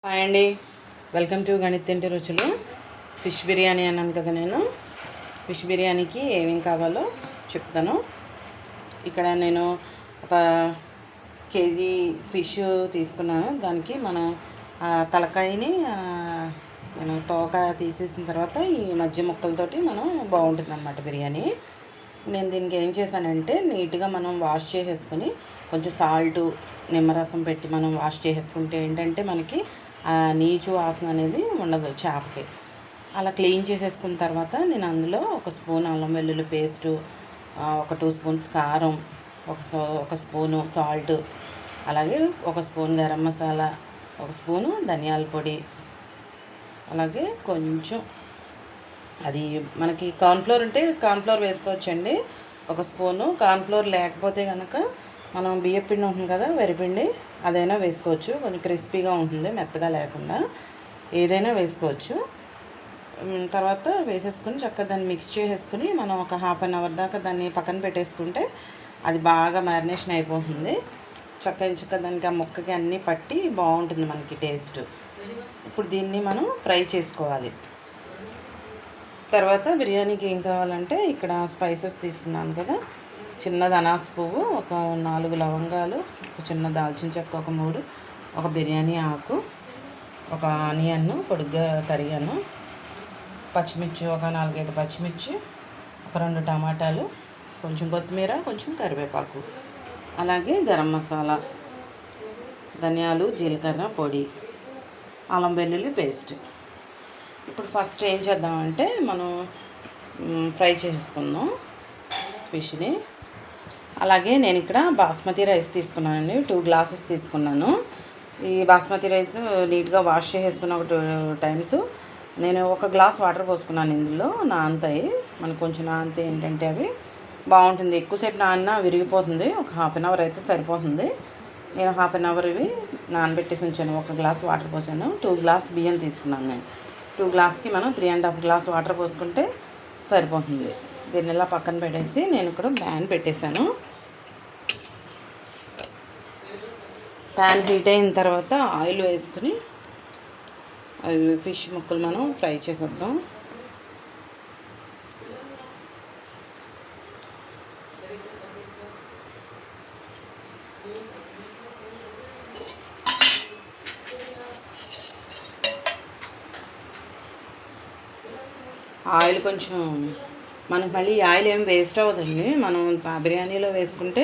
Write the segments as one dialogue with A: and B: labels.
A: Hi అండి, welcome to గణితింటి రుచులు. Fish biryani అన్నాను కదా. నేను ఫిష్ బిర్యానీకి ఏమేమి కావాలో చెప్తాను. ఇక్కడ నేను ఒక కేజీ ఫిష్ తీసుకున్నాను. దానికి మనం తలకాయని నేను తోక తీసేసిన తర్వాత ఈ మధ్య ముక్కలతోటి మనం బాగుంటుంది అన్నమాట బిర్యానీ. నేను దీనికి ఏం చేశానంటే నీట్గా మనం వాష్ చేసేసుకొని కొంచెం సాల్టు నిమ్మరసం పెట్టి మనం వాష్ చేసేసుకుంటే ఏంటంటే మనకి నీచు వాసన అనేది ఉండదు చేపకి. అలా క్లీన్ చేసేసుకున్న తర్వాత నేను అందులో ఒక స్పూన్ అల్లం వెల్లుల్లి పేస్టు, ఒక 2 స్పూన్స్ కారం, ఒక స్పూను సాల్ట్, అలాగే ఒక స్పూన్ గరం మసాలా, ఒక స్పూను ధనియాల పొడి, అలాగే కొంచెం అది మనకి కార్న్ఫ్లోర్ ఉంటే కార్న్ఫ్లోర్ వేసుకోవచ్చండి. ఒక స్పూను కార్న్ఫ్లోర్ లేకపోతే కనుక మనం బియ్యపిండి ఉంటుంది కదా, వరిపిండి, అదైనా వేసుకోవచ్చు. కొంచెం క్రిస్పీగా ఉంటుంది, మెత్తగా లేకుండా ఏదైనా వేసుకోవచ్చు. తర్వాత వేసేసుకుని చక్కగా దాన్ని మిక్స్ చేసేసుకుని మనం ఒక 1/2 అవర్ దాకా దాన్ని పక్కన పెట్టేసుకుంటే అది బాగా మ్యారినేషన్ అయిపోతుంది. చక్కగా దానికి ఆ ముక్కకి అన్నీ పట్టి బాగుంటుంది మనకి టేస్ట్. ఇప్పుడు దీన్ని మనం ఫ్రై చేసుకోవాలి. తర్వాత బిర్యానీకి ఏం కావాలంటే ఇక్కడ స్పైసెస్ తీసుకున్నాను కదా, చిన్నది అనాస పువ్వు, ఒక 4 లవంగాలు, ఒక చిన్న దాల్చిన చెక్క, ఒక 3, ఒక బిర్యానీ ఆకు, ఒక ఆనియన్ పొడిగ్గా తరిగాను, పచ్చిమిర్చి ఒక 4-5 పచ్చిమిర్చి, ఒక 2 టమాటాలు, కొంచెం కొత్తిమీర, కొంచెం కరివేపాకు, అలాగే గరం మసాలా, ధనియాలు, జీలకర్ర పొడి, అల్లం వెల్లుల్లి పేస్ట్. ఇప్పుడు ఫస్ట్ ఏం చేద్దామంటే మనం ఫ్రై చేసుకుందాం ఫిష్ని. అలాగే నేను ఇక్కడ బాస్మతి రైస్ తీసుకున్నానండి, 2 గ్లాసెస్ తీసుకున్నాను. ఈ బాస్మతి రైస్ నీట్గా వాష్ చేసేసుకున్న ఒక 2 టైమ్స్. నేను ఒక గ్లాస్ వాటర్ పోసుకున్నాను ఇందులో. నానతాయి మనకు, కొంచెం నానితే ఏంటంటే అవి బాగుంటుంది. ఎక్కువసేపు నాన్న విరిగిపోతుంది. ఒక 1/2 అవర్ అయితే సరిపోతుంది. నేను 1/2 అవర్ ఇవి నానబెట్టేసి ఉంచాను. ఒక గ్లాస్ వాటర్ పోసాను. 2 గ్లాస్ బియ్యం తీసుకున్నాను నేను. 2 గ్లాస్కి మనం 3.5 గ్లాస్ వాటర్ పోసుకుంటే సరిపోతుంది. దీన్ని ఇలా పక్కన పెట్టేసి నేను ఇక్కడ ప్యాన్ పెట్టేశాను. ప్యాన్ హీట్ అయిన తర్వాత ఆయిల్ వేసుకుని అవి ఫిష్ ముక్కలు మనం ఫ్రై చేసేద్దాం. ఆయిల్ కొంచెం మనకు మళ్ళీ ఆయిల్ ఏం వేస్ట్ అవ్వదండి. మనం బిర్యానీలో వేసుకుంటే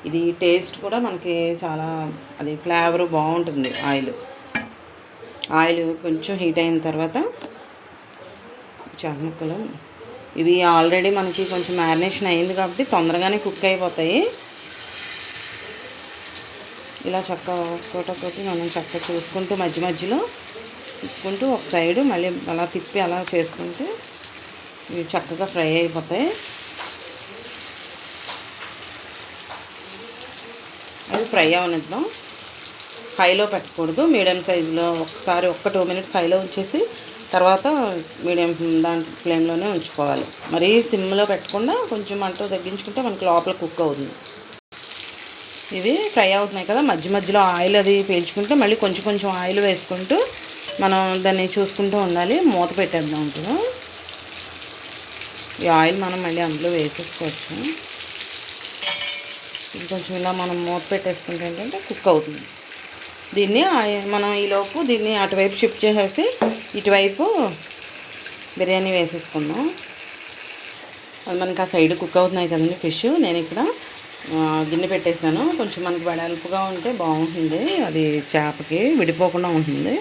A: ఇది టేస్ట్ కూడా మనకి చాలా, అది ఫ్లేవర్ బాగుంటుంది. ఆయిల్ కొంచెం హీట్ అయిన తర్వాత చేప ముక్కలు ఇవి ఆల్రెడీ మనకి కొంచెం మ్యారినేషన్ అయింది కాబట్టి తొందరగానే కుక్ అయిపోతాయి. ఇలా ఒక్కొక్కటి మనం చక్కగా చూసుకుంటూ మధ్య మధ్యలో తిప్పుకుంటూ ఒక సైడు మళ్ళీ అలా తిప్పి అలా చేసుకుంటే ఇవి చక్కగా ఫ్రై అయిపోతాయి. అది ఫ్రై అవనిద్దాం. హైలో పెట్టకూడదు, మీడియం సైజులో ఒకసారి 2 మినిట్స్ హైలో ఉంచేసి తర్వాత మీడియం ఫ్లేమ్లోనే ఉంచుకోవాలి. మరీ సిమ్లో పెట్టకుండా కొంచెం మంట తగ్గించుకుంటే మనకి లోపల కుక్ అవుతుంది. ఇవి ఫ్రై అవుతున్నాయి కదా, మధ్య మధ్యలో ఆయిల్ అది పీల్చుకుంటే మళ్ళీ కొంచెం కొంచెం ఆయిల్ వేసుకుంటూ మనం దాన్ని చూసుకుంటూ ఉండాలి. మూత పెట్టేద్దాం. ఇప్పుడు ఈ ఆయిల్ మనం మళ్ళీ అందులో వేసేసుకోవచ్చు. ఇది కొంచెం ఇలా మనం మూత పెట్టేసుకుంటే ఏంటంటే కుక్ అవుతుంది. దీన్ని మనం ఈలోపు దీన్ని అటువైపు షిఫ్ట్ చేసేసి ఇటువైపు బిర్యానీ వేసేసుకుందాం. అది మనకి ఆ సైడ్ కుక్ అవుతున్నాయి కదండి ఫిష్. నేను ఇక్కడ గిన్నె పెట్టేసాను. కొంచెం మనకి వెడల్పుగా ఉంటే బాగుంటుంది, అది చేపకి విడిపోకుండా ఉంటుంది.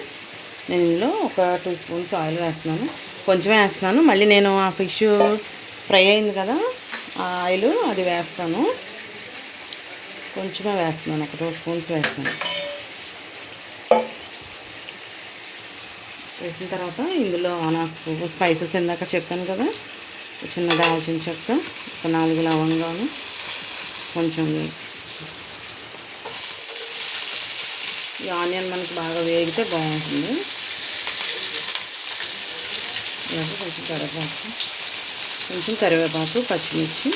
A: నేను ఇందులో ఒక 2 స్పూన్స్ ఆయిల్ వేస్తున్నాను. కొంచెమే వేస్తున్నాను. మళ్ళీ నేను ఆ ఫిష్ ఫ్రై అయింది కదా, ఆ ఆయిల్ అది వేస్తాను. కొంచెమే వేస్తున్నాను, ఒక 2 స్పూన్స్ వేస్తాను. వేసిన తర్వాత ఇందులో అనాస పువ్వు, స్పైసెస్ ఇందాక చెప్పాను కదా, చిన్న దాల్చిన చెక్క, ఒక 4 లవంగాలు, కొంచెం ఈ ఆనియన్ మనకి బాగా వేగితే బాగుంటుంది. అలాగే కొంచెం కరివేపాకు, పచ్చిమిర్చి,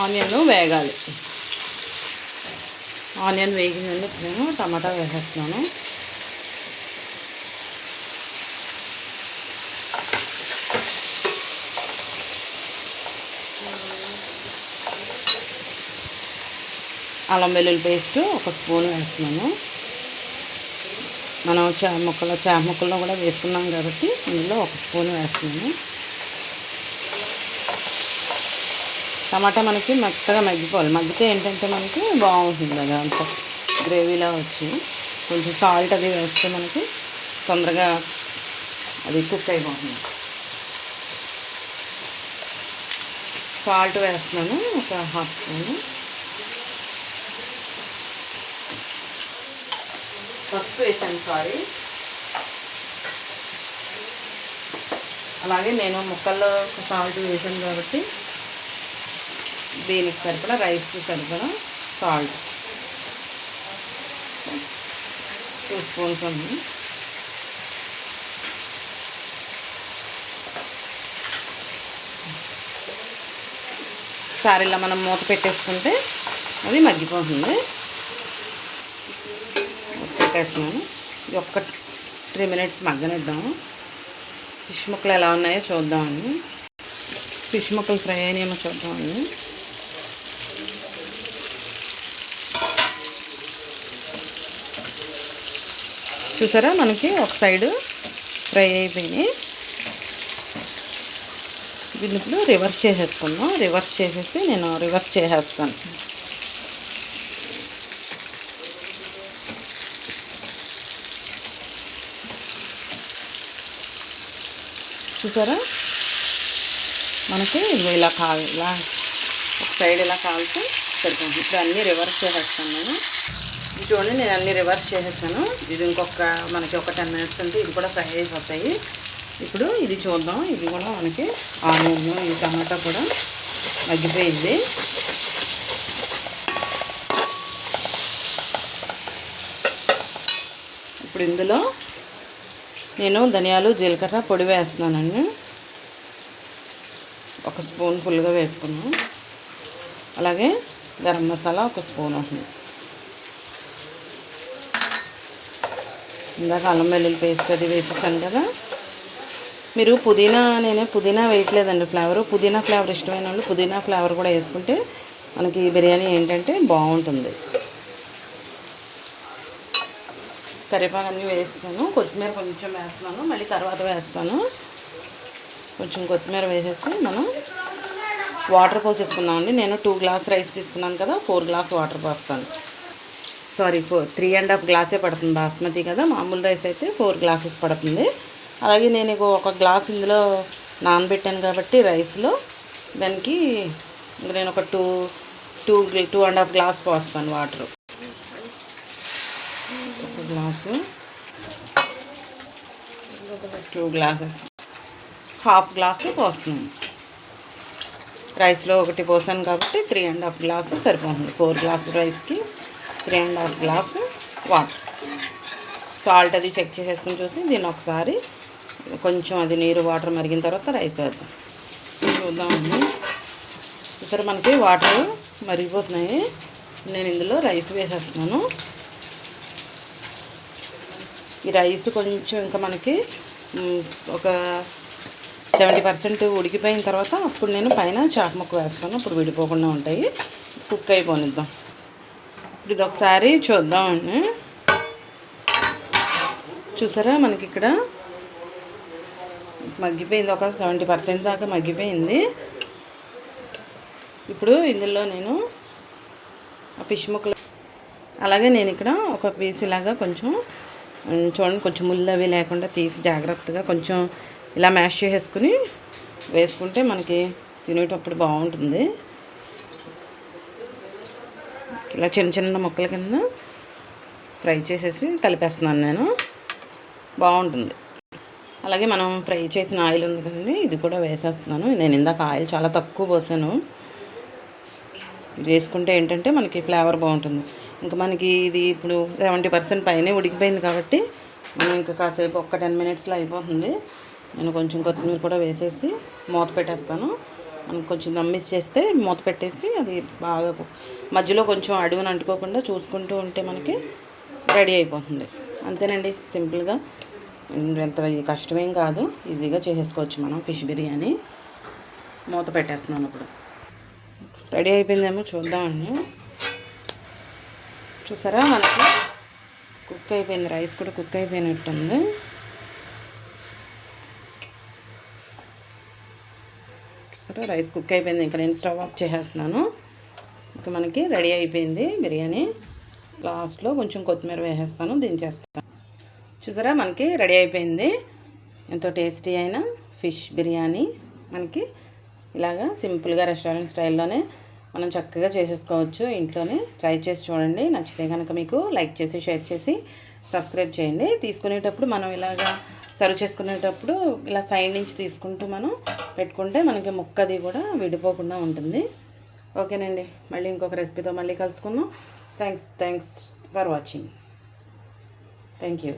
A: ఆనియన్ వేగాలి. ఆనియన్ వేగిందండి. ఇప్పుడు నేను టమాటా వేసేస్తున్నాను. అల్లం వెల్లుల్లి పేస్ట్ 1 స్పూన్ వేస్తున్నాను. మనం చేప ముక్కల్లో కూడా వేసుకున్నాం కాబట్టి ఇందులో 1 స్పూన్ వేస్తున్నాను. టమాటా మనకి మెత్తగా మగ్గిపోవాలి. మగ్గితే ఏంటంటే మనకి బాగుంటుంది అది అంత గ్రేవీలా వచ్చి. కొంచెం సాల్ట్ అది వేస్తే మనకి తొందరగా అది కుక్ అయిపోతుంది. సాల్ట్ వేస్తున్నాను 1/2 స్పూను. పసుపు వేసాను, సారీ. అలాగే నేను ముక్కల్లో సాల్ట్ వేసాను కాబట్టి దీనికి సరిపడా, రైస్కి సరిపడా సాల్ట్ 2 స్పూన్స్ ఉంది. సారీ ఇలా మనం మూత పెట్టేసుకుంటే అది మగ్గిపోతుంది. పెట్టేస్తున్నాను. ఇది 3 మినిట్స్ మగ్గనిద్దాము. ఫిష్ ముక్కలు ఎలా ఉన్నాయో చూద్దామండి. ఫిష్ ముక్కలు ఫ్రై అయినాయేమో చూద్దామండి. చూసారా, మనకి ఒక సైడు ఫ్రై అయిపోయినాయి. దీన్ని ఇప్పుడు రివర్స్ చేసేసుకుందాం. రివర్స్ చేసేసి నేను రివర్స్ చేసేస్తాను. చూసారా, మనకి ఇలా ఇలా ఒక సైడ్ ఇలా కాల్చి సరిపోతుంది. ఇప్పుడు అన్నీ రివర్స్ చేసేస్తాను నేను. చూడండి, నేను అన్నీ రివర్స్ చేసేసాను. ఇది మనకి ఒక 10 మినిట్స్ అంటే ఇది కూడా ఫ్రై అయిపోతాయి. ఇప్పుడు ఇది చూద్దాం. ఇది కూడా మనకి ఆనియన్, ఈ టమాటా కూడా మగ్గిపోయింది. ఇప్పుడు ఇందులో నేను ధనియాలు, జీలకర్ర పొడి వేస్తున్నానండి. 1 స్పూన్ ఫుల్గా వేసుకున్నాను. అలాగే గరం మసాలా 1 స్పూన్ అవుతుంది. ఇందాక అల్లం వెల్లుల్లి పేస్ట్ అది వేసేసాను కదా. మీరు నేనే పుదీనా వేయట్లేదండి. పుదీనా ఫ్లేవర్ ఇష్టమైన వాళ్ళు పుదీనా ఫ్లేవర్ కూడా వేసుకుంటే మనకి బిర్యానీ ఏంటంటే బాగుంటుంది. కరివేపాకు అన్నీ వేస్తాను. కొత్తిమీర కొంచెం వేస్తున్నాను, మళ్ళీ తర్వాత వేస్తాను. కొంచెం కొత్తిమీర వేసేసి మనం వాటర్ పోసేసుకున్నామండి. నేను 2 గ్లాస్ రైస్ తీసుకున్నాను కదా, 4 గ్లాస్ వాటర్ పోస్తాను. సారీ, 3.5 గ్లాసే పడుతుంది. బాస్మతి కదా, మామూలు రైస్ అయితే 4 గ్లాసెస్ పడుతుంది. అలాగే నేను 1 గ్లాస్ ఇందులో నానబెట్టాను కాబట్టి రైస్లో, దానికి నేను ఒక 2.5 గ్లాస్ పోస్తాను వాటర్. 1 గ్లాసు, 2 గ్లాసెస్, 1/2 గ్లాసు పోస్తున్నాను. రైస్లో 1 పోసాను కాబట్టి 3.5 గ్లాసు సరిపోతుంది. 4 గ్లాసు రైస్కి 3.5 గ్లాసు వాటర్. సాల్ట్ అది చెక్ చేసేసుకుని చూసి దీన్ని ఒకసారి కొంచెం అది వాటర్ మరిగిన తర్వాత రైస్ వేద్దాం. చూద్దామండి. సరే, మనకి వాటర్ మరిగిపోతున్నాయి. నేను ఇందులో రైస్ వేసేస్తున్నాను. ఈ రైస్ కొంచెం ఇంకా మనకి ఒక 70% ఉడికిపోయిన తర్వాత అప్పుడు నేను పైన చాప ముక్క వేస్తాను. అప్పుడు విడిపోకుండా ఉంటాయి. కుక్ అయిపోనిద్దాం. ఇప్పుడు ఇది ఒకసారి చూద్దామండి. చూసారా, మనకి ఇక్కడ మగ్గిపోయింది. ఒక 70% దాకా మగ్గిపోయింది. ఇప్పుడు ఇందులో నేను ఆ ఫిష్ ముక్కలు, అలాగే నేను ఇక్కడ ఒక పీస్ ఇలాగా కొంచెం చూడండి, కొంచెం ముళ్ళు అవి లేకుండా తీసి జాగ్రత్తగా కొంచెం ఇలా మ్యాష్ చేసేసుకుని వేసుకుంటే మనకి తినేటప్పుడు బాగుంటుంది. ఇలా చిన్న చిన్న ముక్కల కింద ఫ్రై చేసేసి కలిపేస్తున్నాను నేను. బాగుంటుంది. అలాగే మనం ఫ్రై చేసిన ఆయిల్ ఉంది కదండి, ఇది కూడా వేసేస్తున్నాను. నేను ఇందాక ఆయిల్ చాలా తక్కువ పోసాను. ఇది వేసుకుంటే ఏంటంటే మనకి ఫ్లేవర్ బాగుంటుంది. ఇంకా మనకి ఇది ఇప్పుడు 70% పైనే ఉడికిపోయింది కాబట్టి మనం ఇంకా కాసేపు 10 మినిట్స్లో అయిపోతుంది. నేను కొంచెం కొత్తిమీర కూడా వేసేసి మూత పెట్టేస్తాను. మనం కొంచెం దమ్మిస్ చేస్తే మూత పెట్టేసి అది బాగా మధ్యలో కొంచెం అడుగున అంటుకోకుండా చూసుకుంటూ ఉంటే మనకి రెడీ అయిపోతుంది. అంతేనండి, సింపుల్గా. ఎంత కష్టమేం కాదు, ఈజీగా చేసేసుకోవచ్చు మనం ఫిష్ బిర్యానీ. మూత పెట్టేస్తున్నాను. ఇప్పుడు రెడీ అయిపోయిందేమో చూద్దామండి. చూసారా, మనకి కుక్ అయిపోయింది. రైస్ కూడా కుక్ అయిపోయినట్టుంది. చూసారా, రైస్ కుక్ అయిపోయింది. ఇంకా నేను స్టవ్ ఆఫ్ చేసేస్తున్నాను. ఇంకా మనకి రెడీ అయిపోయింది బిర్యానీ. లాస్ట్లో కొంచెం కొత్తిమీర వేసేస్తాను, దించేస్తాను. చూసారా, మనకి రెడీ అయిపోయింది. ఎంతో టేస్టీ అయిన ఫిష్ బిర్యానీ మనకి ఇలాగా సింపుల్గా రెస్టారెంట్ స్టైల్లోనే మనం చక్కగా చేసేసుకోవచ్చు ఇంట్లోనే. ట్రై చేసి చూడండి. నచ్చితే కనుక మీకు లైక్ చేసి, షేర్ చేసి, సబ్స్క్రైబ్ చేయండి. తీసుకునేటప్పుడు మనం ఇలాగా సర్వ్ చేసుకునేటప్పుడు ఇలా సైడ్ నుంచి తీసుకుంటూ మనం పెట్టుకుంటే మనకి ముక్కది కూడా విడిపోకుండా ఉంటుంది. ఓకేనండి, మళ్ళీ ఇంకొక రెసిపీతో మళ్ళీ కలుసుకుందాం. Thanks for watching. Thank you.